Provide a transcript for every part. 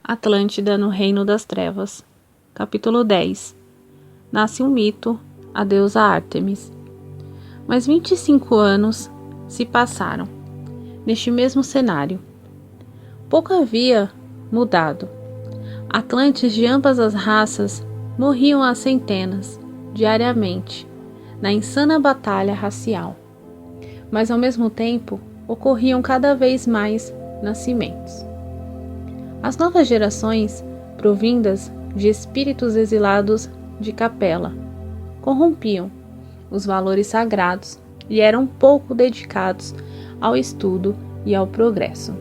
Atlântida no Reino das Trevas. Capítulo 10. Nasce um mito, a deusa Ártemis. Mas 25 anos se passaram, neste mesmo cenário. Pouco havia mudado. Atlantes de ambas as raças morriam a centenas, diariamente, na insana batalha racial. Mas ao mesmo tempo, ocorriam cada vez mais nascimentos. As novas gerações, provindas de espíritos exilados de Capela, corrompiam os valores sagrados e eram pouco dedicados ao estudo e ao progresso.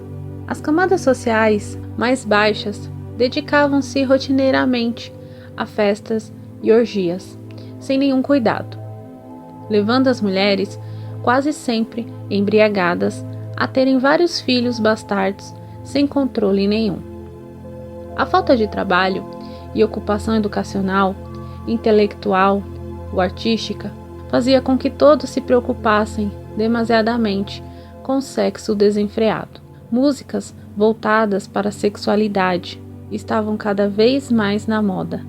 As camadas sociais mais baixas dedicavam-se rotineiramente a festas e orgias, sem nenhum cuidado, levando as mulheres, quase sempre embriagadas, a terem vários filhos bastardos sem controle nenhum. A falta de trabalho e ocupação educacional, intelectual ou artística fazia com que todos se preocupassem demasiadamente com o sexo desenfreado. Músicas voltadas para a sexualidade estavam cada vez mais na moda,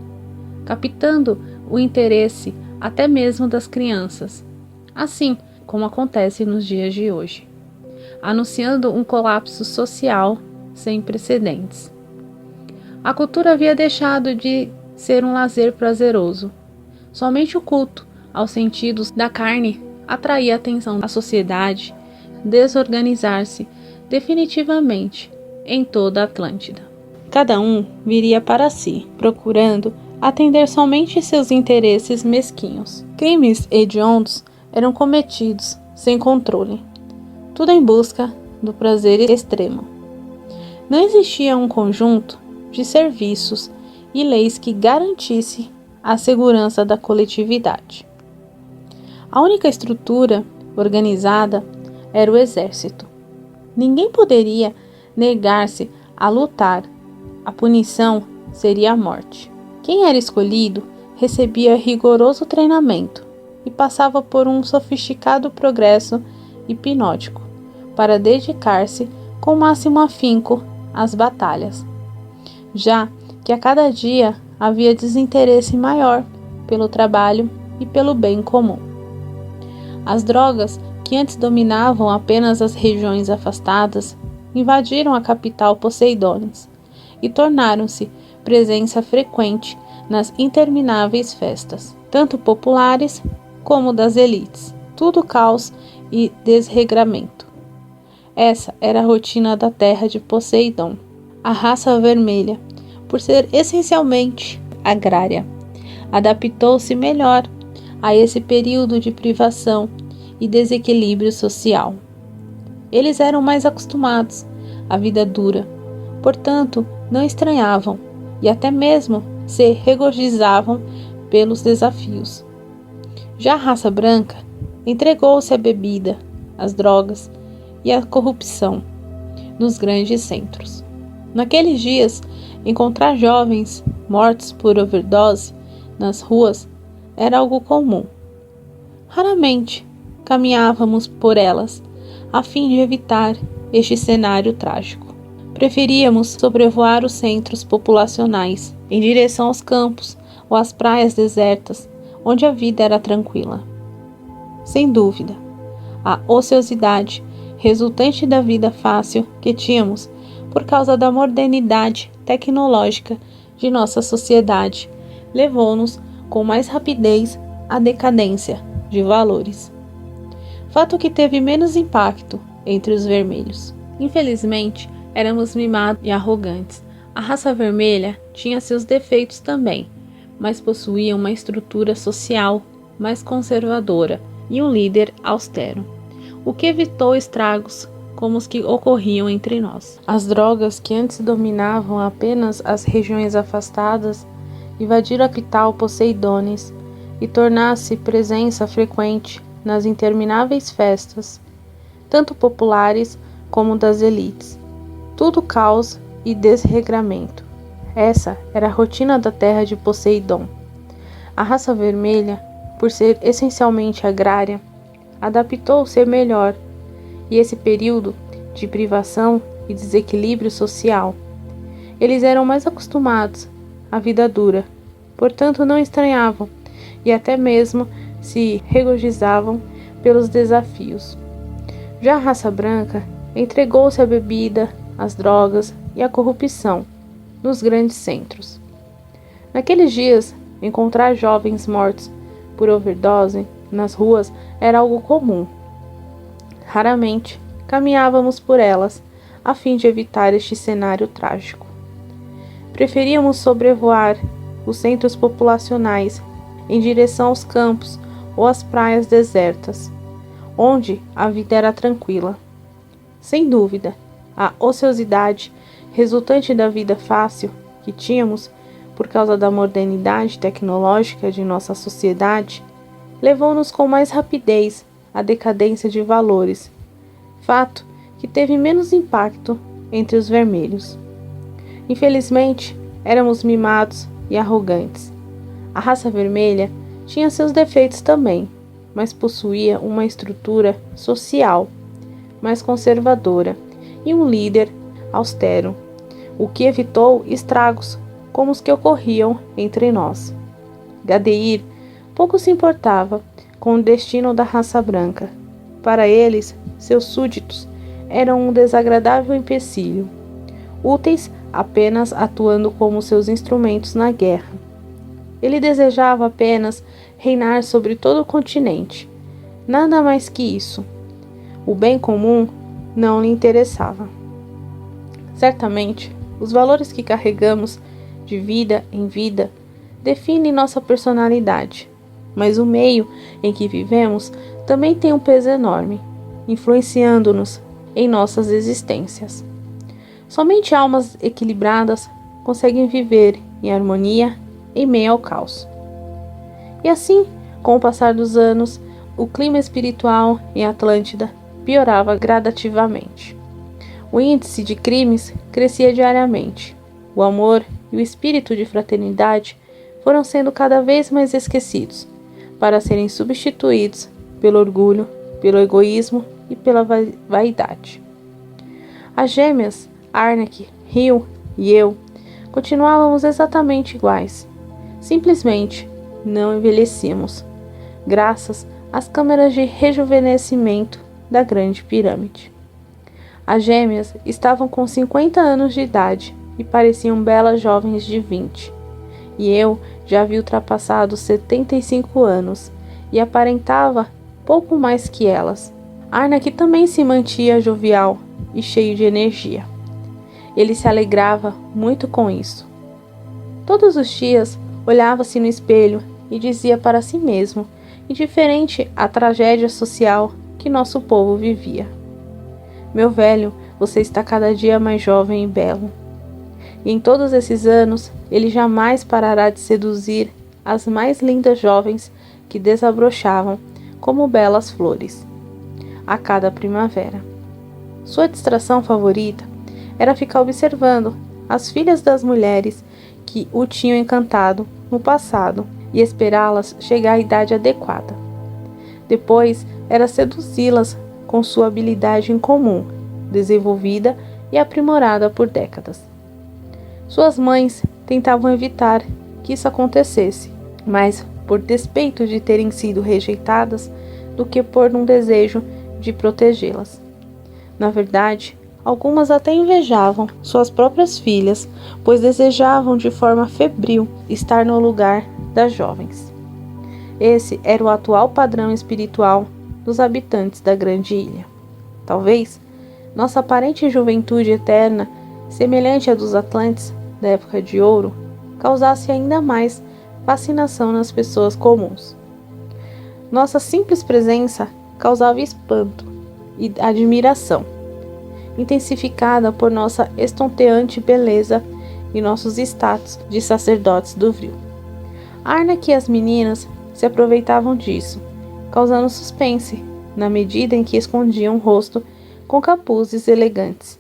captando o interesse até mesmo das crianças, assim como acontece nos dias de hoje, anunciando um colapso social sem precedentes. A cultura havia deixado de ser um lazer prazeroso. Somente o culto aos sentidos da carne atraía a atenção da sociedade desorganizar-se definitivamente em toda a Atlântida. Cada um viria para si, procurando atender somente seus interesses mesquinhos. Crimes hediondos eram cometidos sem controle, tudo em busca do prazer extremo. Não existia um conjunto de serviços e leis que garantisse a segurança da coletividade. A única estrutura organizada era o exército. Ninguém poderia negar-se a lutar. A punição seria a morte. Quem era escolhido recebia rigoroso treinamento e passava por um sofisticado progresso hipnótico para dedicar-se com o máximo afinco às batalhas, já que a cada dia havia desinteresse maior pelo trabalho e pelo bem comum. As drogas, que antes dominavam apenas as regiões afastadas, invadiram a capital Poseidones e tornaram-se presença frequente nas intermináveis festas, tanto populares como das elites. Tudo caos e desregramento. Essa era a rotina da terra de Poseidon. A raça vermelha, por ser essencialmente agrária, adaptou-se melhor a esse período de privação e desequilíbrio social. Eles eram mais acostumados à vida dura, portanto, não estranhavam e até mesmo se regozijavam pelos desafios. Já a raça branca entregou-se à bebida, às drogas e à corrupção nos grandes centros. Naqueles dias, encontrar jovens mortos por overdose nas ruas era algo comum. Raramente caminhávamos por elas a fim de evitar este cenário trágico. Preferíamos sobrevoar os centros populacionais em direção aos campos ou às praias desertas, onde a vida era tranquila. Sem dúvida, a ociosidade resultante da vida fácil que tínhamos por causa da modernidade tecnológica de nossa sociedade, levou-nos com mais rapidez à decadência de valores. Fato que teve menos impacto entre os vermelhos. Infelizmente, éramos mimados e arrogantes. A raça vermelha tinha seus defeitos também, mas possuía uma estrutura social mais conservadora e um líder austero, o que evitou estragos como os que ocorriam entre nós. As drogas, que antes dominavam apenas as regiões afastadas, invadiram a capital Poseidones e tornaram-se presença frequente nas intermináveis festas, tanto populares como das elites. Tudo caos e desregramento. Essa era a rotina da terra de Poseidon. A raça vermelha, por ser essencialmente agrária, adaptou-se melhor, e esse período de privação e desequilíbrio social Eles eram mais acostumados à vida dura, portanto não estranhavam e até mesmo se regozijavam pelos desafios. Já a raça branca entregou-se à bebida, às drogas e à corrupção nos grandes centros. Naqueles dias, encontrar jovens mortos por overdose nas ruas era algo comum. Raramente caminhávamos por elas a fim de evitar este cenário trágico. Preferíamos sobrevoar os centros populacionais em direção aos campos ou às praias desertas, onde a vida era tranquila. Sem dúvida, a ociosidade resultante da vida fácil que tínhamos por causa da modernidade tecnológica de nossa sociedade levou-nos com mais rapidez à decadência de valores, fato que teve menos impacto entre os vermelhos. Infelizmente, éramos mimados e arrogantes. A raça vermelha tinha seus defeitos também, mas possuía uma estrutura social mais conservadora e um líder austero, o que evitou estragos como os que ocorriam entre nós. Gadeir pouco se importava com o destino da raça branca. Para eles, seus súditos eram um desagradável empecilho, úteis apenas atuando como seus instrumentos na guerra. Ele desejava apenas reinar sobre todo o continente, nada mais que isso. O bem comum não lhe interessava. Certamente, os valores que carregamos de vida em vida definem nossa personalidade, mas o meio em que vivemos também tem um peso enorme, influenciando-nos em nossas existências. Somente almas equilibradas conseguem viver em harmonia em meio ao caos. E assim, com o passar dos anos, o clima espiritual em Atlântida piorava gradativamente. O índice de crimes crescia diariamente. O amor e o espírito de fraternidade foram sendo cada vez mais esquecidos, para serem substituídos pelo orgulho, pelo egoísmo e pela vaidade. As gêmeas, Arnak, Rio e eu, continuávamos exatamente iguais. Simplesmente não envelhecíamos, graças às câmeras de rejuvenescimento da Grande Pirâmide. As gêmeas estavam com 50 anos de idade e pareciam belas jovens de 20. E eu já havia ultrapassado 75 anos e aparentava pouco mais que elas. Arnak também se mantinha jovial e cheio de energia. Ele se alegrava muito com isso. Todos os dias olhava-se no espelho e dizia para si mesmo, indiferente à tragédia social que nosso povo vivia: meu velho, você está cada dia mais jovem e belo. E em todos esses anos, ele jamais parará de seduzir as mais lindas jovens que desabrochavam como belas flores a cada primavera. Sua distração favorita era ficar observando as filhas das mulheres que o tinham encantado no passado e esperá-las chegar à idade adequada. Depois era seduzi-las com sua habilidade incomum, desenvolvida e aprimorada por décadas. Suas mães tentavam evitar que isso acontecesse, mais por despeito de terem sido rejeitadas do que por um desejo de protegê-las. Na verdade, algumas até invejavam suas próprias filhas, pois desejavam de forma febril estar no lugar das jovens. Esse era o atual padrão espiritual dos habitantes da grande ilha. Talvez nossa aparente juventude eterna, semelhante à dos Atlantes da época de ouro, causasse ainda mais fascinação nas pessoas comuns. Nossa simples presença causava espanto e admiração, intensificada por nossa estonteante beleza e nossos status de sacerdotes do Vril. Arnak e as meninas se aproveitavam disso, causando suspense, na medida em que escondiam o rosto com capuzes elegantes,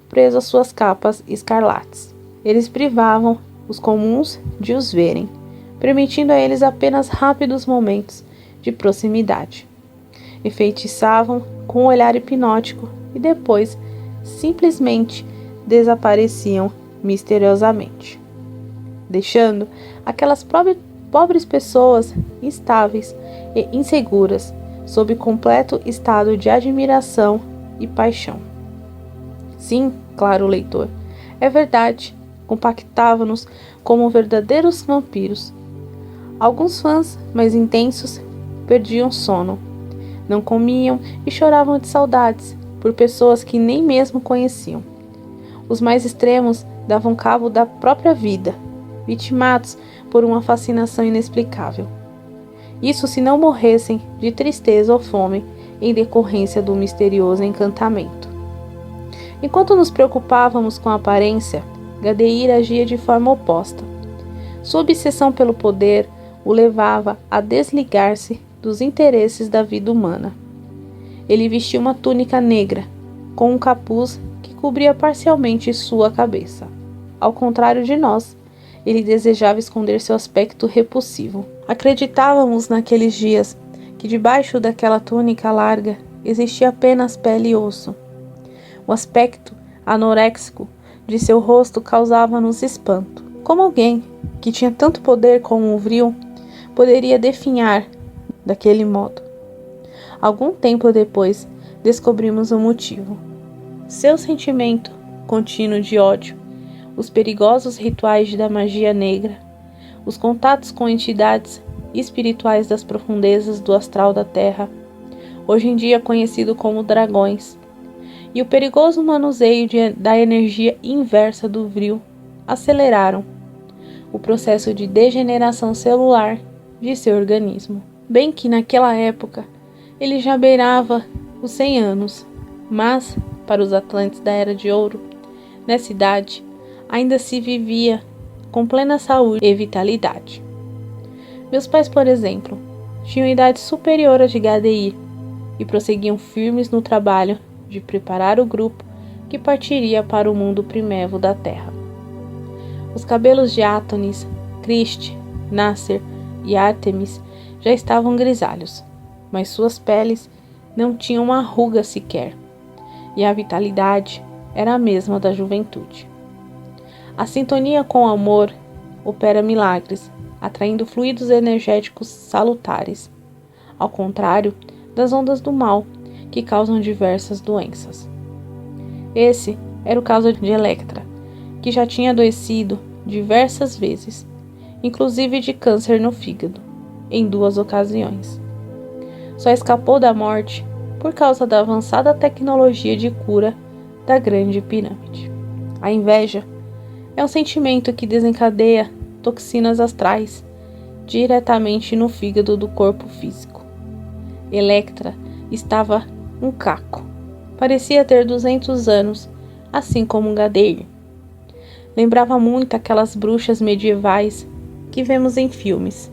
presos às suas capas escarlates. Eles privavam os comuns de os verem, permitindo a eles apenas rápidos momentos de proximidade. Enfeitiçavam com um olhar hipnótico e depois simplesmente desapareciam misteriosamente, deixando aquelas pobres pessoas instáveis e inseguras, sob completo estado de admiração e paixão. Sim, claro leitor, é verdade, compactavam-nos como verdadeiros vampiros. Alguns fãs mais intensos perdiam sono, não comiam e choravam de saudades por pessoas que nem mesmo conheciam. Os mais extremos davam cabo da própria vida, vitimados por uma fascinação inexplicável. Isso se não morressem de tristeza ou fome em decorrência do misterioso encantamento. Enquanto nos preocupávamos com a aparência, Gadeir agia de forma oposta. Sua obsessão pelo poder o levava a desligar-se dos interesses da vida humana. Ele vestia uma túnica negra, com um capuz que cobria parcialmente sua cabeça. Ao contrário de nós, ele desejava esconder seu aspecto repulsivo. Acreditávamos naqueles dias que debaixo daquela túnica larga existia apenas pele e osso. O aspecto anoréxico de seu rosto causava-nos espanto. Como alguém que tinha tanto poder como um vril poderia definhar daquele modo? Algum tempo depois, descobrimos o motivo. Seu sentimento contínuo de ódio, os perigosos rituais da magia negra, os contatos com entidades espirituais das profundezas do astral da Terra, hoje em dia conhecido como dragões, e o perigoso manuseio da energia inversa do vril aceleraram o processo de degeneração celular de seu organismo. Bem que naquela época ele já beirava os 100 anos, mas para os Atlantes da Era de Ouro, nessa idade, ainda se vivia com plena saúde e vitalidade. Meus pais, por exemplo, tinham idade superior à de Gadeir e prosseguiam firmes no trabalho de preparar o grupo que partiria para o mundo primevo da Terra. Os cabelos de Átonis, Christ, Nasser e Ártemis já estavam grisalhos, mas suas peles não tinham uma ruga sequer, e a vitalidade era a mesma da juventude. A sintonia com o amor opera milagres, atraindo fluidos energéticos salutares, ao contrário das ondas do mal, que causam diversas doenças. Esse era o caso de Electra, que já tinha adoecido diversas vezes, inclusive de câncer no fígado, em 2 ocasiões. Só escapou da morte por causa da avançada tecnologia de cura da Grande Pirâmide. A inveja é um sentimento que desencadeia toxinas astrais diretamente no fígado do corpo físico. Electra estava um caco. Parecia ter 200 anos, assim como Gadeir. Lembrava muito aquelas bruxas medievais que vemos em filmes.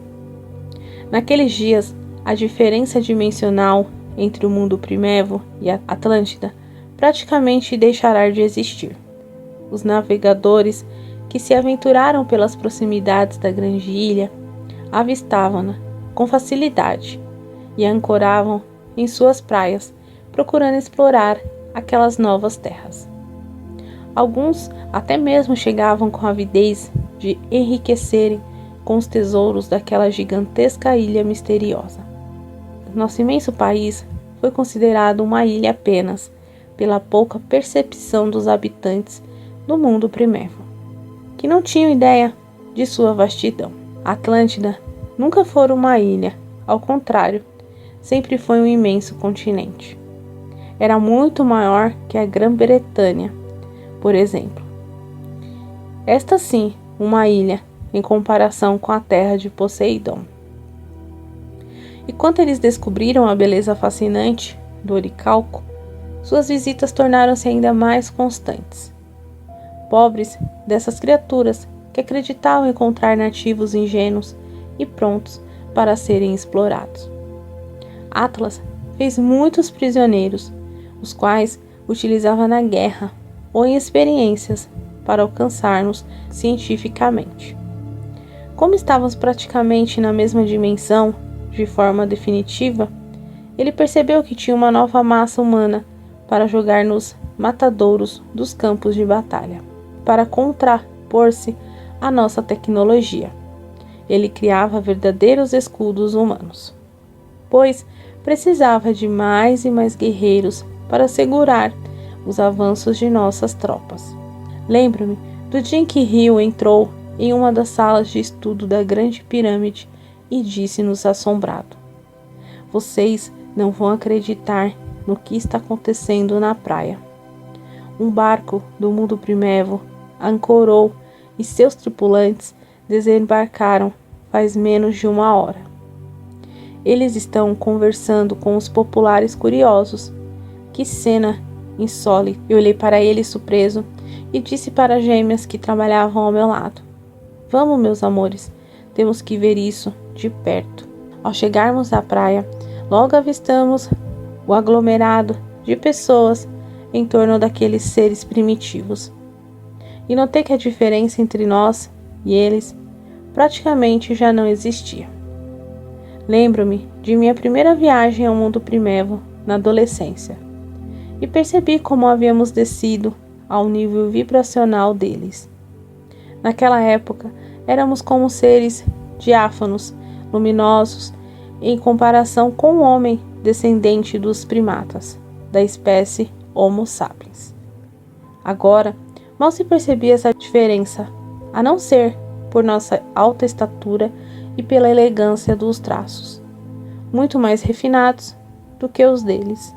Naqueles dias, a diferença dimensional entre o mundo primevo e a Atlântida praticamente deixará de existir. Os navegadores que se aventuraram pelas proximidades da grande ilha avistavam-na com facilidade e a ancoravam em suas praias, procurando explorar aquelas novas terras. Alguns até mesmo chegavam com a avidez de enriquecerem com os tesouros daquela gigantesca ilha misteriosa. Nosso imenso país foi considerado uma ilha apenas pela pouca percepção dos habitantes do mundo primevo, que não tinham ideia de sua vastidão. A Atlântida nunca foi uma ilha, ao contrário, sempre foi um imenso continente. Era muito maior que a Grã-Bretanha, por exemplo. Esta sim, uma ilha, em comparação com a terra de Poseidon. E quando eles descobriram a beleza fascinante do oricalco, suas visitas tornaram-se ainda mais constantes. Pobres dessas criaturas que acreditavam encontrar nativos ingênuos e prontos para serem explorados. Atlas fez muitos prisioneiros, os quais utilizava na guerra ou em experiências para alcançar-nos cientificamente. Como estávamos praticamente na mesma dimensão, de forma definitiva, ele percebeu que tinha uma nova massa humana para jogar nos matadouros dos campos de batalha. para contrapor-se à nossa tecnologia. Ele criava verdadeiros escudos humanos, pois precisava de mais e mais guerreiros para segurar os avanços de nossas tropas. Lembro-me do dia em que Rio entrou em uma das salas de estudo da Grande Pirâmide e disse-nos assombrado: "Vocês não vão acreditar no que está acontecendo na praia. Um barco do mundo primevo ancorou e seus tripulantes desembarcaram faz menos de 1 hora. Eles estão conversando com os populares curiosos. Que cena insólita!" Eu olhei para ele surpreso e disse para as gêmeas que trabalhavam ao meu lado: "Vamos, meus amores, temos que ver isso de perto." Ao chegarmos à praia, logo avistamos o aglomerado de pessoas em torno daqueles seres primitivos. E notei que a diferença entre nós e eles praticamente já não existia. Lembro-me de minha primeira viagem ao mundo primevo na adolescência e percebi como havíamos descido ao nível vibracional deles. Naquela época, éramos como seres diáfanos, luminosos, em comparação com o homem descendente dos primatas, da espécie Homo sapiens. Agora, mal se percebia essa diferença, a não ser por nossa alta estatura e pela elegância dos traços, muito mais refinados do que os deles.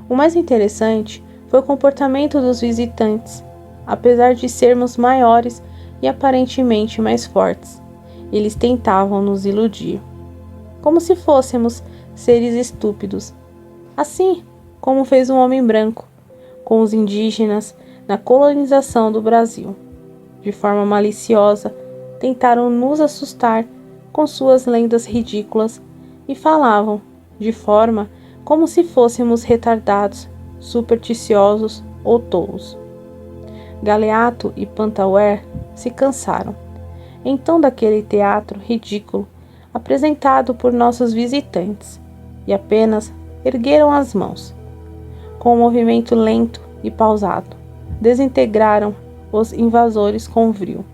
O mais interessante foi o comportamento dos visitantes. Apesar de sermos maiores e aparentemente mais fortes, eles tentavam nos iludir, como se fôssemos seres estúpidos, assim como fez um homem branco com os indígenas na colonização do Brasil. De forma maliciosa, tentaram nos assustar com suas lendas ridículas e falavam de forma como se fôssemos retardados, supersticiosos ou tolos. Galeato e Pantauer se cansaram, então, daquele teatro ridículo apresentado por nossos visitantes e apenas ergueram as mãos. Com um movimento lento e pausado, desintegraram os invasores com brio,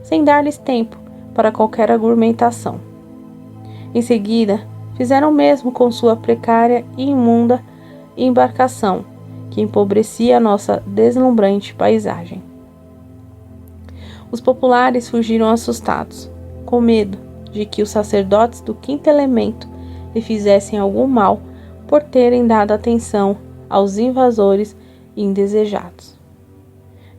sem dar-lhes tempo para qualquer argumentação. Em seguida, fizeram o mesmo com sua precária e imunda embarcação, que empobrecia a nossa deslumbrante paisagem. Os populares fugiram assustados, com medo de que os sacerdotes do quinto elemento lhe fizessem algum mal por terem dado atenção aos invasores indesejados.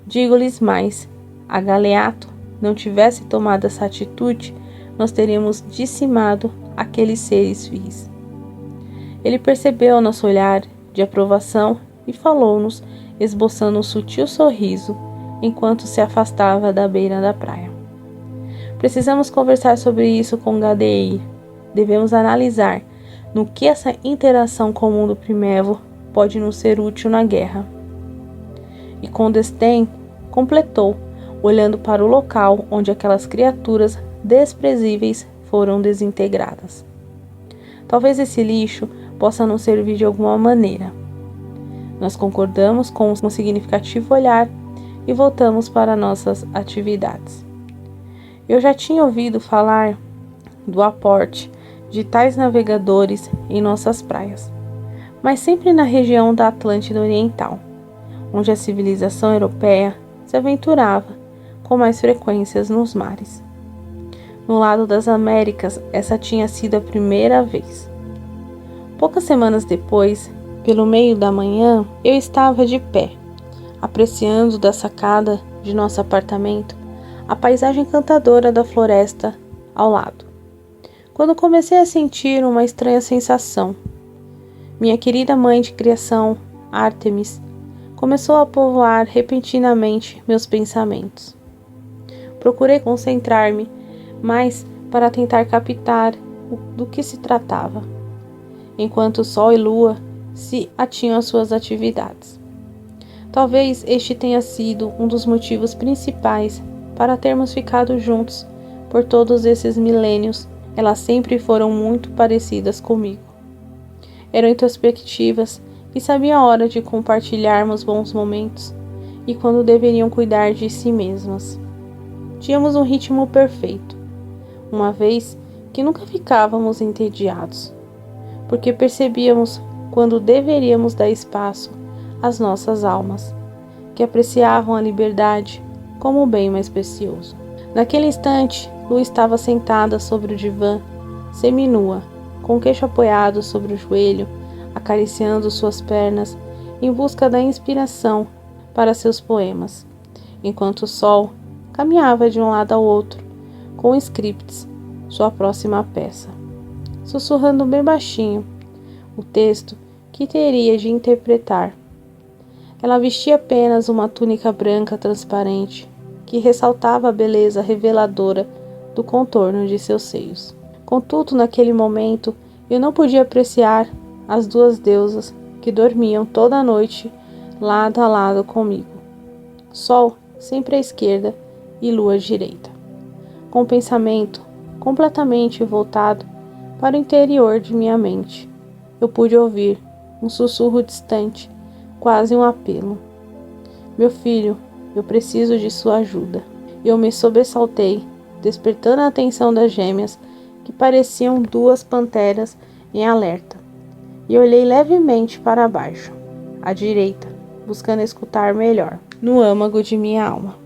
Digo-lhes mais, a Galeato não tivesse tomado essa atitude, nós teríamos dizimado aqueles seres vis. Ele percebeu nosso olhar de aprovação e falou-nos, esboçando um sutil sorriso, enquanto se afastava da beira da praia. Precisamos conversar sobre isso com Gadeir. Devemos analisar no que essa interação com o mundo primevo pode nos ser útil na guerra. E com desdém, completou, olhando para o local onde aquelas criaturas desprezíveis foram desintegradas. Talvez esse lixo possa nos servir de alguma maneira. Nós concordamos com um significativo olhar e voltamos para nossas atividades. Eu já tinha ouvido falar do aporte de tais navegadores em nossas praias, mas sempre na região da Atlântida Oriental, onde a civilização europeia se aventurava com mais frequências nos mares. No lado das Américas, essa tinha sido a primeira vez. Poucas semanas depois, pelo meio da manhã, eu estava de pé, apreciando da sacada de nosso apartamento a paisagem encantadora da floresta ao lado, quando comecei a sentir uma estranha sensação. Minha querida mãe de criação, Ártemis, começou a povoar repentinamente meus pensamentos. Procurei concentrar-me mais para tentar captar do que se tratava, enquanto Sol e Lua se atinham às suas atividades. Talvez este tenha sido um dos motivos principais para termos ficado juntos por todos esses milênios. Elas sempre foram muito parecidas comigo. Eram introspectivas e sabiam a hora de compartilharmos bons momentos e quando deveriam cuidar de si mesmas. Tínhamos um ritmo perfeito, uma vez que nunca ficávamos entediados, porque percebíamos quando deveríamos dar espaço às nossas almas, que apreciavam a liberdade como o bem mais precioso. Naquele instante, Lu estava sentada sobre o divã, seminua, com o queixo apoiado sobre o joelho, acariciando suas pernas em busca da inspiração para seus poemas, enquanto o sol caminhava de um lado ao outro com scripts, sua próxima peça, sussurrando bem baixinho o texto que teria de interpretar. Ela vestia apenas uma túnica branca transparente que ressaltava a beleza reveladora do contorno de seus seios. Contudo, naquele momento, eu não podia apreciar as duas deusas que dormiam toda a noite lado a lado comigo. Sol sempre à esquerda e lua à direita. Com o pensamento completamente voltado para o interior de minha mente, eu pude ouvir um sussurro distante, quase um apelo. Meu filho, eu preciso de sua ajuda. Eu me sobressaltei, despertando a atenção das gêmeas, que pareciam duas panteras em alerta, e olhei levemente para baixo, à direita, buscando escutar melhor, no âmago de minha alma.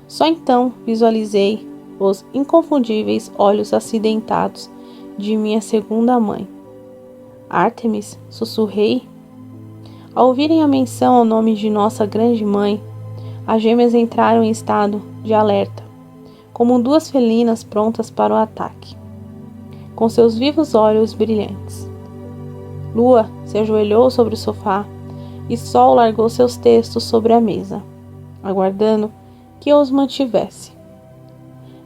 Só então visualizei os inconfundíveis olhos acidentados de minha segunda mãe. Ártemis, sussurrei. Ao ouvirem a menção ao nome de nossa grande mãe, as gêmeas entraram em estado de alerta, como duas felinas prontas para o ataque, com seus vivos olhos brilhantes. Lua se ajoelhou sobre o sofá e Sol largou seus textos sobre a mesa, aguardando que eu os mantivesse.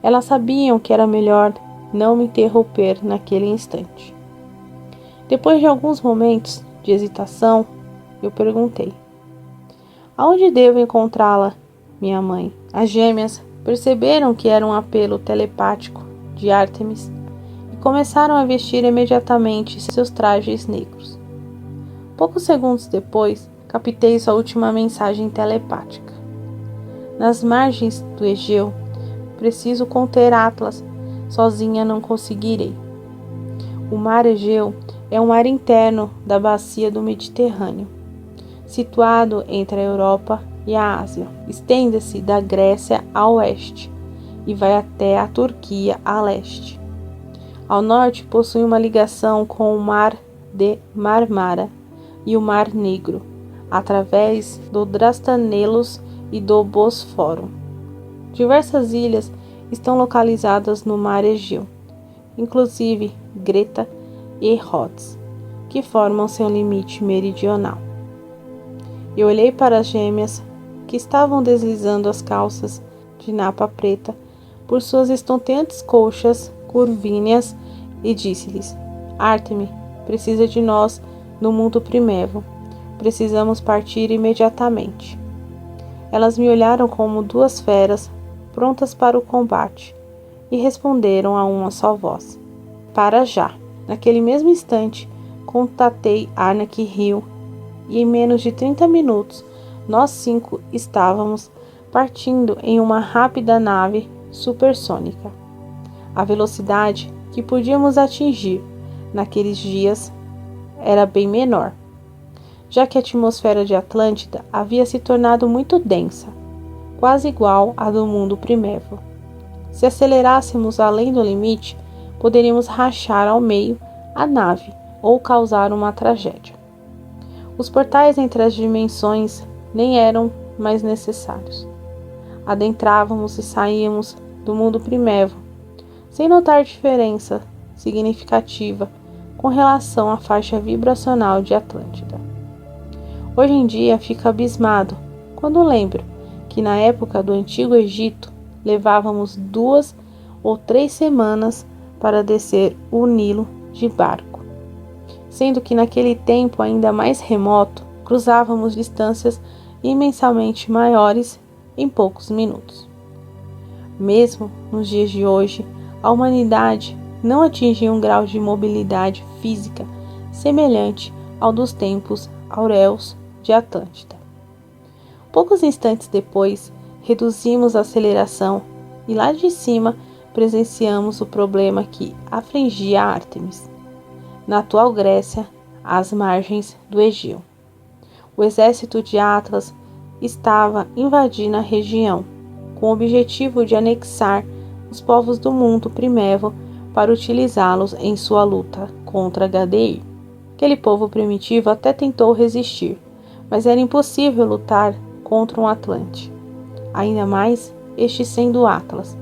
Elas sabiam que era melhor não me interromper naquele instante. Depois de alguns momentos de hesitação, eu perguntei: aonde devo encontrá-la, minha mãe? As gêmeas perceberam que era um apelo telepático de Ártemis e começaram a vestir imediatamente seus trajes negros. Poucos segundos depois, captei sua última mensagem telepática. Nas margens do Egeu, preciso conter Atlas, sozinha não conseguirei. O mar Egeu é um mar interno da bacia do Mediterrâneo, situado entre a Europa e a Ásia. Estende-se da Grécia a oeste e vai até a Turquia a leste. Ao norte possui uma ligação com o Mar de Marmara e o Mar Negro, através do Dardanelos e do Bósforo. Diversas ilhas estão localizadas no Mar Egeu, inclusive Creta e Rhodes, que formam seu limite meridional. Eu olhei para as gêmeas, que estavam deslizando as calças de napa preta por suas estonteantes coxas curvíneas e disse-lhes: Ártemi precisa de nós no mundo primevo. Precisamos partir imediatamente. Elas me olharam como duas feras prontas para o combate e responderam a uma só voz: para já. Naquele mesmo instante, contatei Arnak Rio e em menos de 30 minutos, nós 5 estávamos partindo em uma rápida nave supersônica. A velocidade que podíamos atingir naqueles dias era bem menor, já que a atmosfera de Atlântida havia se tornado muito densa, quase igual à do mundo primevo. Se acelerássemos além do limite, poderíamos rachar ao meio a nave ou causar uma tragédia. Os portais entre as dimensões nem eram mais necessários. Adentrávamos e saíamos do mundo primevo, sem notar diferença significativa com relação à faixa vibracional de Atlântida. Hoje em dia fico abismado quando lembro que na época do Antigo Egito levávamos 2 ou 3 semanas para descer o Nilo de barco, sendo que naquele tempo ainda mais remoto cruzávamos distâncias imensamente maiores em poucos minutos. Mesmo nos dias de hoje, a humanidade não atingiu um grau de mobilidade física semelhante ao dos tempos áureos de Atlântida. Poucos instantes depois, reduzimos a aceleração e lá de cima presenciamos o problema que afligia Ártemis, na atual Grécia, às margens do Egeu. O exército de Atlas estava invadindo a região, com o objetivo de anexar os povos do mundo primevo para utilizá-los em sua luta contra Gadeir. Aquele povo primitivo até tentou resistir, mas era impossível lutar contra um Atlante, ainda mais este sendo Atlas,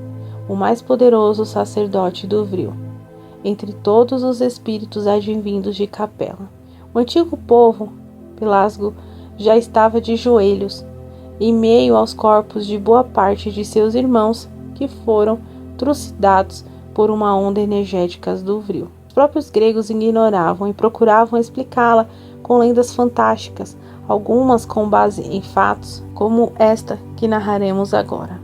o mais poderoso sacerdote do Vril, entre todos os espíritos advindos de Capela. O antigo povo Pelasgo já estava de joelhos, em meio aos corpos de boa parte de seus irmãos que foram trucidados por uma onda energética do Vril. Os próprios gregos ignoravam e procuravam explicá-la com lendas fantásticas, algumas com base em fatos, como esta que narraremos agora.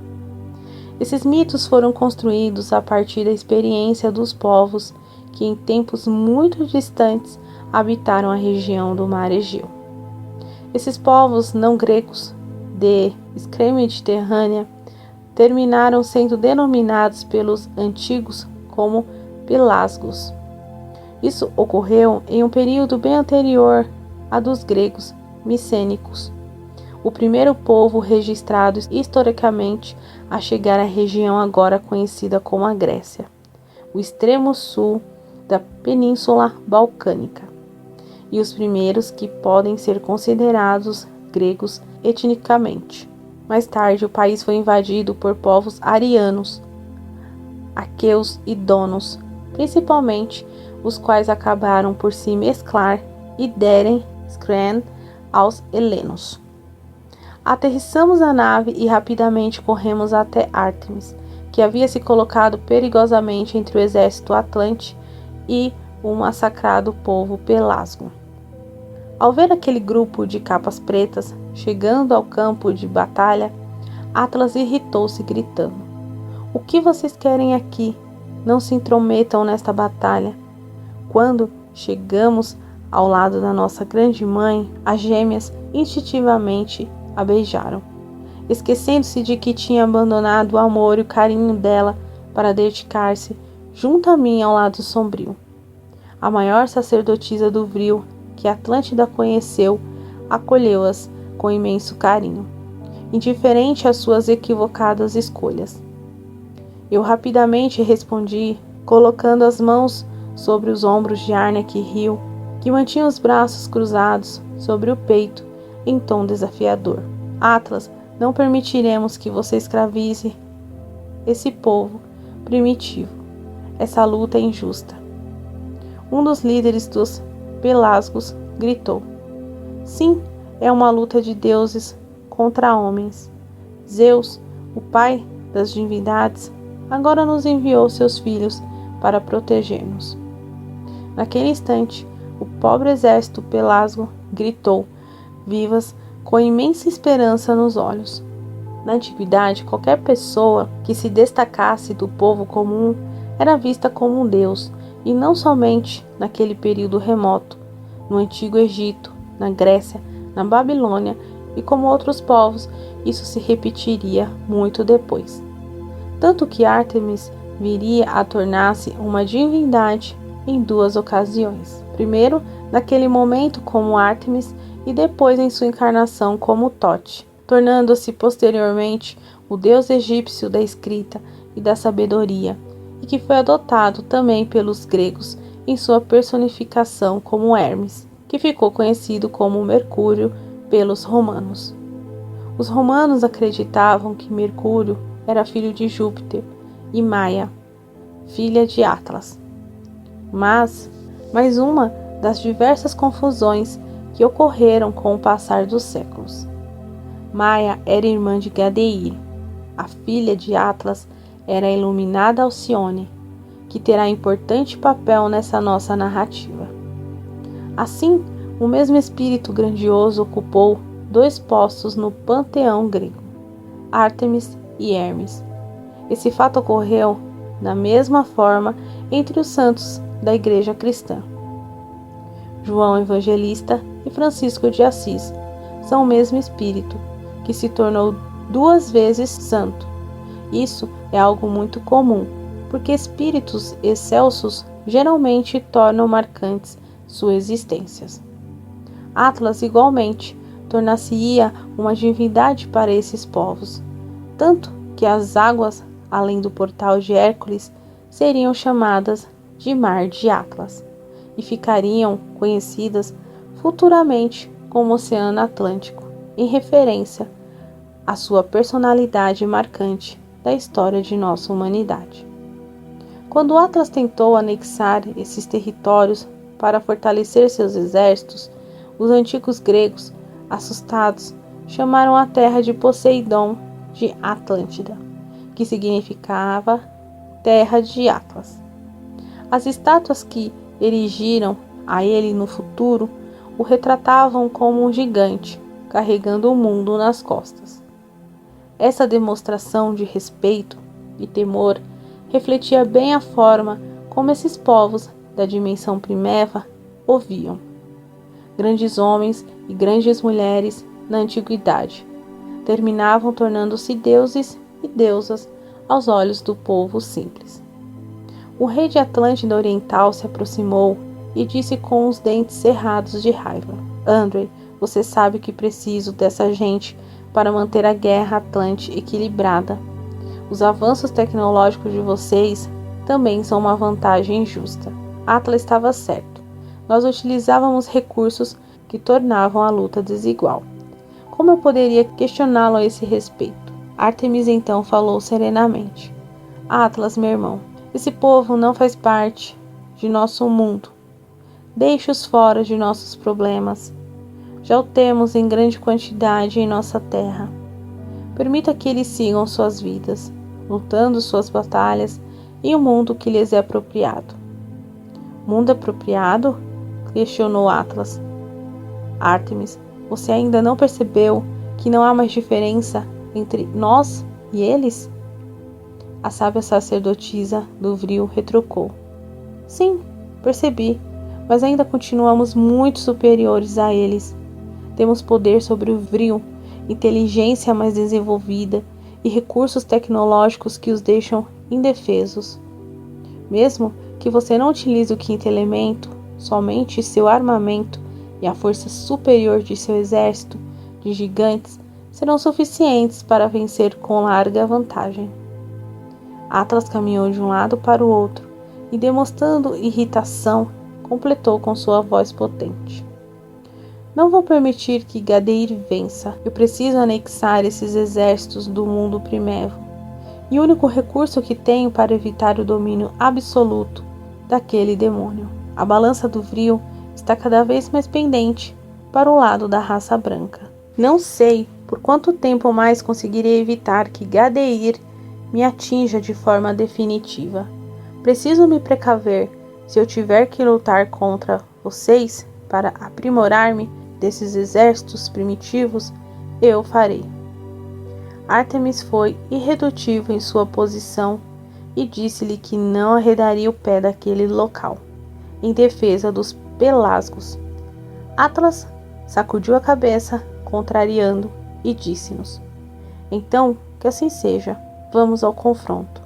Esses mitos foram construídos a partir da experiência dos povos que em tempos muito distantes habitaram a região do mar Egeu. Esses povos não gregos de extrema Mediterrânea terminaram sendo denominados pelos antigos como pelasgos. Isso ocorreu em um período bem anterior a dos gregos micênicos, o primeiro povo registrado historicamente a chegar à região agora conhecida como a Grécia, o extremo sul da Península Balcânica, e os primeiros que podem ser considerados gregos etnicamente. Mais tarde, o país foi invadido por povos arianos, aqueus e donos, principalmente, os quais acabaram por se mesclar e derem scren aos helenos. Aterrissamos a nave e rapidamente corremos até Ártemis, que havia se colocado perigosamente entre o exército atlante e o massacrado povo pelasgo. Ao ver aquele grupo de capas pretas chegando ao campo de batalha, Atlas irritou-se, gritando: "O que vocês querem aqui? Não se intrometam nesta batalha." Quando chegamos ao lado da nossa grande mãe, as gêmeas instintivamente a beijaram, esquecendo-se de que tinha abandonado o amor e o carinho dela para dedicar-se junto a mim ao lado sombrio. A maior sacerdotisa do Vril que Atlântida conheceu acolheu-as com imenso carinho, indiferente às suas equivocadas escolhas. Eu rapidamente respondi, colocando as mãos sobre os ombros de Arnak e Rio, que mantinha os braços cruzados sobre o peito em tom desafiador: "Atlas, não permitiremos que você escravize esse povo primitivo. Essa luta é injusta." Um dos líderes dos Pelasgos gritou: "Sim, é uma luta de deuses contra homens. Zeus, o pai das divindades, agora nos enviou seus filhos para proteger-nos." Naquele instante, o pobre exército pelasgo gritou, vivas, com imensa esperança nos olhos. Na antiguidade, qualquer pessoa que se destacasse do povo comum era vista como um deus, e não somente naquele período remoto, no Antigo Egito, na Grécia, na Babilônia e como outros povos, isso se repetiria muito depois. Tanto que Ártemis viria a tornar-se uma divindade em duas ocasiões. Primeiro, naquele momento como Ártemis, e depois em sua encarnação como Tote, tornando-se posteriormente o deus egípcio da escrita e da sabedoria, e que foi adotado também pelos gregos em sua personificação como Hermes, que ficou conhecido como Mercúrio pelos romanos. Os romanos acreditavam que Mercúrio era filho de Júpiter e Maia, filha de Atlas. Mas mais uma das diversas confusões que ocorreram com o passar dos séculos. Maia era irmã de Gadeir. A filha de Atlas era a iluminada Alcione, que terá importante papel nessa nossa narrativa. Assim, o mesmo espírito grandioso ocupou dois postos no panteão grego, Ártemis e Hermes. Esse fato ocorreu da mesma forma entre os santos da Igreja cristã. João Evangelista e Francisco de Assis são o mesmo espírito, que se tornou 2 vezes santo. Isso é algo muito comum, porque espíritos excelsos geralmente tornam marcantes suas existências. Atlas, igualmente, tornar-se-ia uma divindade para esses povos, tanto que as águas, além do portal de Hércules, seriam chamadas de Mar de Atlas e ficariam conhecidas futuramente como Oceano Atlântico, em referência à sua personalidade marcante da história de nossa humanidade. Quando Atlas tentou anexar esses territórios para fortalecer seus exércitos, os antigos gregos, assustados, chamaram a terra de Poseidon de Atlântida, que significava terra de Atlas. As estátuas que erigiram a ele no futuro o retratavam como um gigante, carregando o mundo nas costas. Essa demonstração de respeito e temor refletia bem a forma como esses povos da dimensão primeva o viam. Grandes homens e grandes mulheres na antiguidade terminavam tornando-se deuses e deusas aos olhos do povo simples. O rei de Atlântida Oriental se aproximou e disse com os dentes cerrados de raiva: Andrei, você sabe que preciso dessa gente para manter a guerra Atlante equilibrada. Os avanços tecnológicos de vocês também são uma vantagem injusta. Atlas estava certo. Nós utilizávamos recursos que tornavam a luta desigual. Como eu poderia questioná-lo a esse respeito? Ártemis então falou serenamente: Atlas, meu irmão, esse povo não faz parte de nosso mundo. Deixe-os fora de nossos problemas. Já o temos em grande quantidade em nossa terra. Permita que eles sigam suas vidas, lutando suas batalhas em um mundo que lhes é apropriado. Mundo apropriado? Questionou Atlas. Ártemis, você ainda não percebeu que não há mais diferença entre nós e eles? A sábia sacerdotisa do Vril retrucou. Sim, percebi, mas ainda continuamos muito superiores a eles. Temos poder sobre o Vril, inteligência mais desenvolvida e recursos tecnológicos que os deixam indefesos. Mesmo que você não utilize o quinto elemento, somente seu armamento e a força superior de seu exército de gigantes serão suficientes para vencer com larga vantagem. Atlas caminhou de um lado para o outro e, demonstrando irritação, completou com sua voz potente. Não vou permitir que Gadeir vença. Eu preciso anexar esses exércitos do mundo primevo. E o único recurso que tenho para evitar o domínio absoluto daquele demônio. A balança do Vril está cada vez mais pendente para o lado da raça branca. Não sei por quanto tempo mais conseguirei evitar que Gadeir me atinja de forma definitiva. Preciso me precaver. Se eu tiver que lutar contra vocês para aprimorar-me desses exércitos primitivos, eu farei. Ártemis foi irredutível em sua posição e disse-lhe que não arredaria o pé daquele local, em defesa dos pelasgos. Atlas sacudiu a cabeça, contrariando, e disse-nos: Então, que assim seja, vamos ao confronto.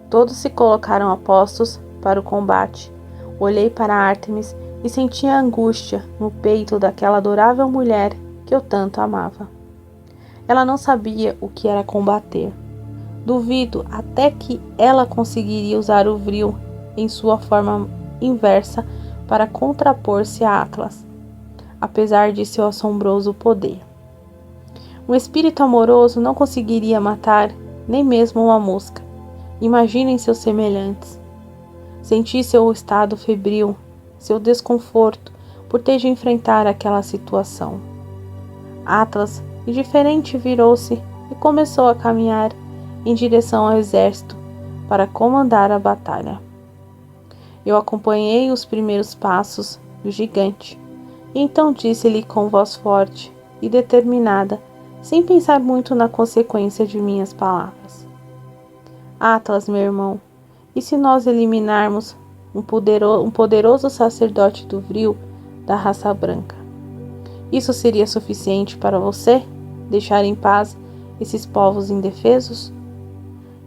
Todos se colocaram a postos para o combate. Olhei para Ártemis e senti a angústia no peito daquela adorável mulher que eu tanto amava. Ela não sabia o que era combater. Duvido até que ela conseguiria usar o Vril em sua forma inversa para contrapor-se a Atlas, apesar de seu assombroso poder. Um espírito amoroso não conseguiria matar nem mesmo uma mosca. Imaginem seus semelhantes. Senti seu estado febril, seu desconforto por ter de enfrentar aquela situação. Atlas, indiferente, virou-se e começou a caminhar em direção ao exército para comandar a batalha. Eu acompanhei os primeiros passos do gigante, e então disse-lhe com voz forte e determinada, sem pensar muito na consequência de minhas palavras: Atlas, meu irmão, e se nós eliminarmos um poderoso sacerdote do Vril da raça branca? Isso seria suficiente para você? deixar em paz esses povos indefesos?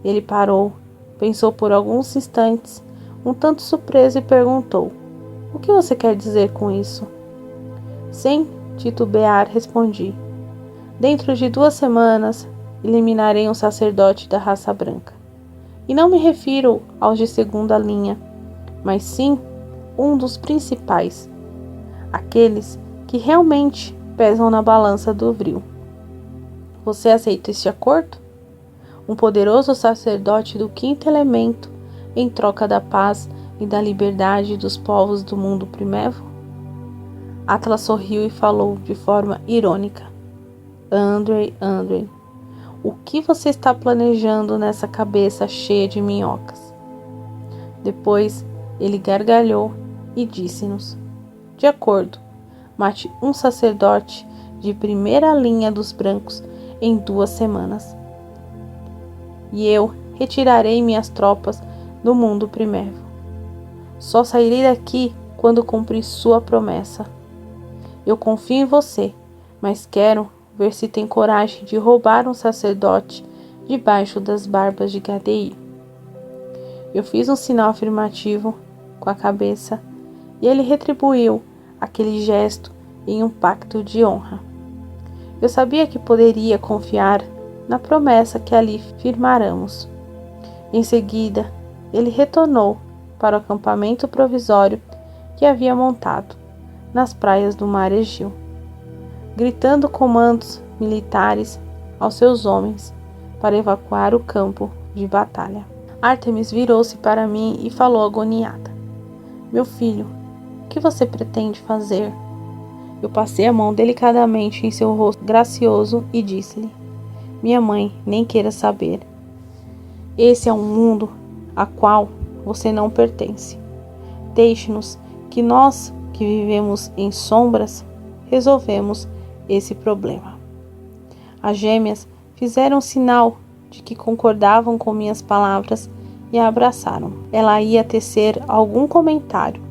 Ele parou, pensou por alguns instantes, um tanto surpreso, e perguntou: o que você quer dizer com isso? Sem titubear, respondi: dentro de 2 semanas, eliminarei um sacerdote da raça branca. E não me refiro aos de segunda linha, mas sim um dos principais, aqueles que realmente pesam na balança do vril. Você aceita este acordo? Um poderoso sacerdote do 5º elemento em troca da paz e da liberdade dos povos do mundo primevo? Atlas sorriu e falou de forma irônica: Andrei, o que você está planejando nessa cabeça cheia de minhocas? Depois ele gargalhou e disse-nos: de acordo, mate um sacerdote de primeira linha dos brancos em 2 semanas. E eu retirarei minhas tropas do mundo primevo. Só sairei daqui quando cumprir sua promessa. Eu confio em você, mas quero ver se tem coragem de roubar um sacerdote debaixo das barbas de Gadei. Eu fiz um sinal afirmativo com a cabeça e ele retribuiu aquele gesto em um pacto de honra. Eu sabia que poderia confiar na promessa que ali firmáramos. Em seguida, ele retornou para o acampamento provisório que havia montado nas praias do mar Egeu, gritando comandos militares aos seus homens para evacuar o campo de batalha. Ártemis virou-se para mim e falou agoniada: meu filho, o que você pretende fazer? Eu passei a mão delicadamente em seu rosto gracioso e disse-lhe: minha mãe nem queira saber. Esse é um mundo a qual você não pertence. Deixe-nos que nós, que vivemos em sombras, resolvemos esse problema. As gêmeas fizeram sinal de que concordavam com minhas palavras e a abraçaram. Ela ia tecer algum comentário,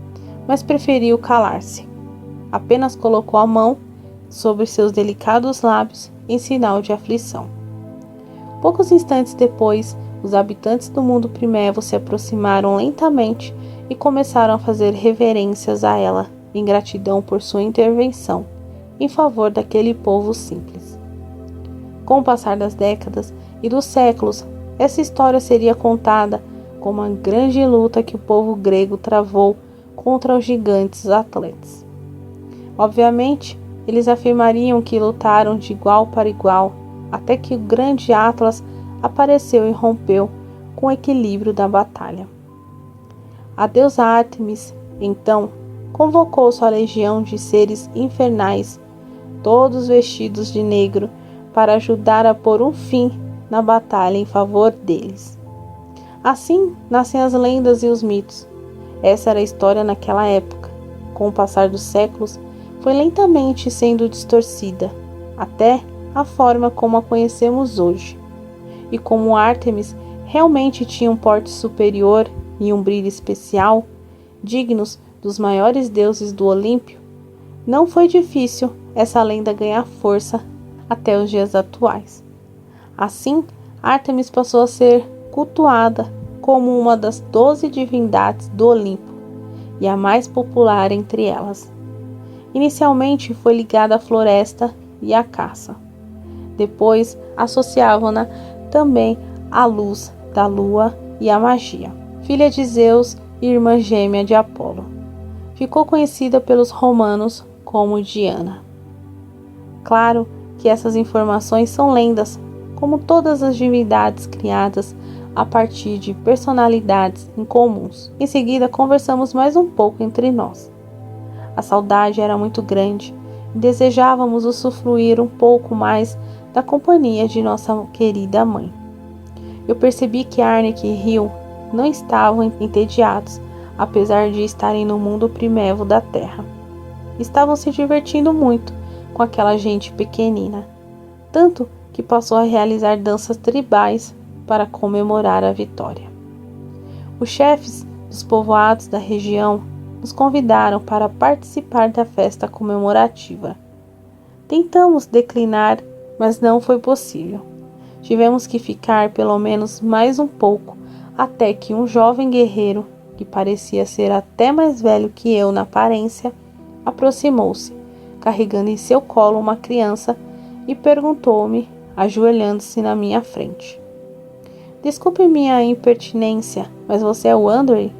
mas preferiu calar-se. Apenas colocou a mão sobre seus delicados lábios em sinal de aflição. Poucos instantes depois, os habitantes do mundo primevo se aproximaram lentamente e começaram a fazer reverências a ela, em gratidão por sua intervenção em favor daquele povo simples. Com o passar das décadas e dos séculos, essa história seria contada como a grande luta que o povo grego travou contra os gigantes atletas. Obviamente, eles afirmariam que lutaram de igual para igual, até que o grande Atlas apareceu e rompeu com o equilíbrio da batalha. A deusa Ártemis, então, convocou sua legião de seres infernais, todos vestidos de negro, para ajudar a pôr um fim na batalha em favor deles. Assim nascem as lendas e os mitos. Essa era a história naquela época. Com o passar dos séculos, foi lentamente sendo distorcida, até a forma como a conhecemos hoje. E como Ártemis realmente tinha um porte superior e um brilho especial, dignos dos maiores deuses do Olímpio, não foi difícil essa lenda ganhar força até os dias atuais. Assim, Ártemis passou a ser cultuada como uma das 12 divindades do Olimpo e a mais popular entre elas. Inicialmente foi ligada à floresta e à caça. Depois associavam-na também à luz da lua e à magia. Filha de Zeus e irmã gêmea de Apolo. Ficou conhecida pelos romanos como Diana. Claro que essas informações são lendas, como todas as divindades criadas a partir de personalidades incomuns. Em seguida, conversamos mais um pouco entre nós. A saudade era muito grande e desejávamos usufruir um pouco mais da companhia de nossa querida mãe. Eu percebi que Arnek e Rio não estavam entediados, apesar de estarem no mundo primevo da Terra. Estavam se divertindo muito com aquela gente pequenina, tanto que passou a realizar danças tribais para comemorar a vitória. Os chefes dos povoados da região nos convidaram para participar da festa comemorativa. Tentamos declinar mas não foi possível. Tivemos que ficar pelo menos mais um pouco, até que um jovem guerreiro, que parecia ser até mais velho que eu na aparência, aproximou-se, carregando em seu colo uma criança, e perguntou-me, ajoelhando-se na minha frente: "Desculpe minha impertinência, mas você é o Andrei?"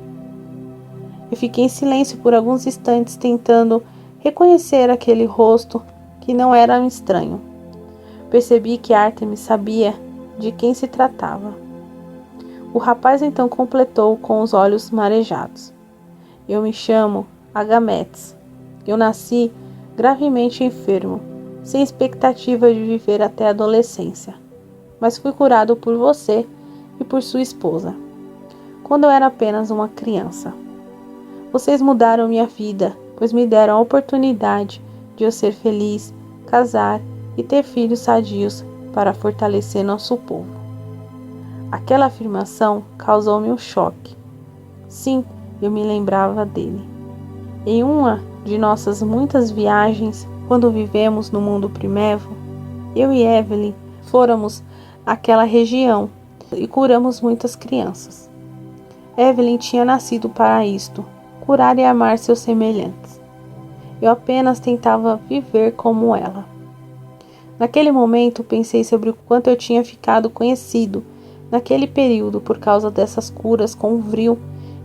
Eu fiquei em silêncio por alguns instantes, tentando reconhecer aquele rosto que não era um estranho. Percebi que Artemis sabia de quem se tratava. O rapaz então completou com os olhos marejados: "Eu me chamo Agamedes. Eu nasci gravemente enfermo, sem expectativa de viver até a adolescência, mas fui curado por você e por sua esposa, quando eu era apenas uma criança. Vocês mudaram minha vida, pois me deram a oportunidade de eu ser feliz, casar e ter filhos sadios para fortalecer nosso povo." Aquela afirmação causou-me um choque. Sim, eu me lembrava dele. Em uma de nossas muitas viagens, quando vivemos no mundo primevo, eu e Evelyn fomos àquela região e curamos muitas crianças. Evelyn tinha nascido para isto, curar e amar seus semelhantes. Eu apenas tentava viver como ela. Naquele momento pensei sobre o quanto eu tinha ficado conhecido naquele período por causa dessas curas com o vril,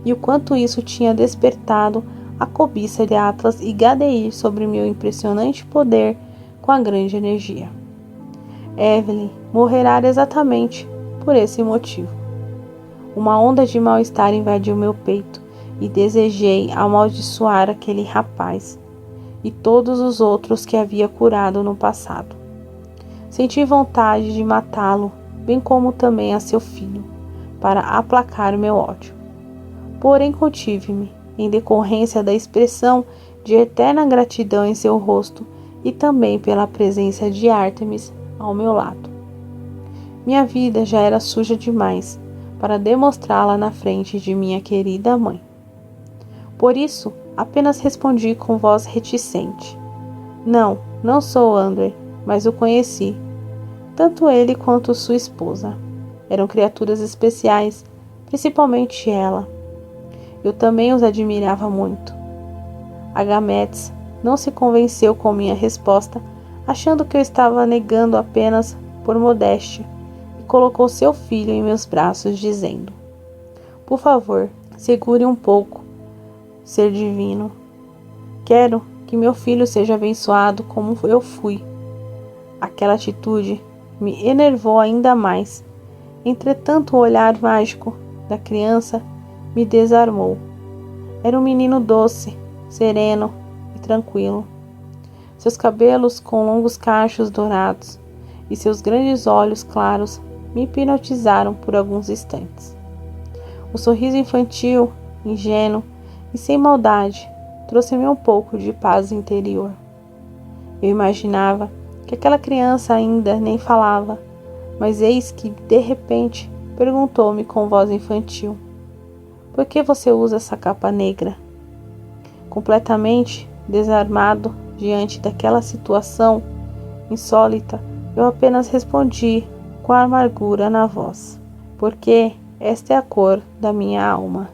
e o quanto isso tinha despertado a cobiça de Atlas e Gadeir sobre meu impressionante poder com a grande energia. Evelyn morrerá exatamente por esse motivo. Uma onda de mal-estar invadiu meu peito e desejei amaldiçoar aquele rapaz e todos os outros que havia curado no passado. Senti vontade de matá-lo, bem como também a seu filho, para aplacar meu ódio. Porém contive-me, em decorrência da expressão de eterna gratidão em seu rosto e também pela presença de Artemis ao meu lado. Minha vida já era suja demais para demonstrá-la na frente de minha querida mãe. Por isso, apenas respondi com voz reticente: "Não, não sou Andrei, mas o conheci. Tanto ele quanto sua esposa eram criaturas especiais, principalmente ela. Eu também os admirava muito." Agamedes não se convenceu com minha resposta, achando que eu estava negando apenas por modéstia, e colocou seu filho em meus braços, dizendo: "Por favor, segure um pouco, ser divino. Quero que meu filho seja abençoado como eu fui." Aquela atitude me enervou ainda mais. Entretanto, o olhar mágico da criança me desarmou. Era um menino doce, sereno e tranquilo. Seus cabelos com longos cachos dourados e seus grandes olhos claros me hipnotizaram por alguns instantes. O sorriso infantil, ingênuo e sem maldade trouxe-me um pouco de paz interior. Eu imaginava que aquela criança ainda nem falava, mas eis que, de repente, perguntou-me com voz infantil: "Por que você usa essa capa negra?" Completamente desarmado diante daquela situação insólita, eu apenas respondi com amargura na voz: "Porque esta é a cor da minha alma."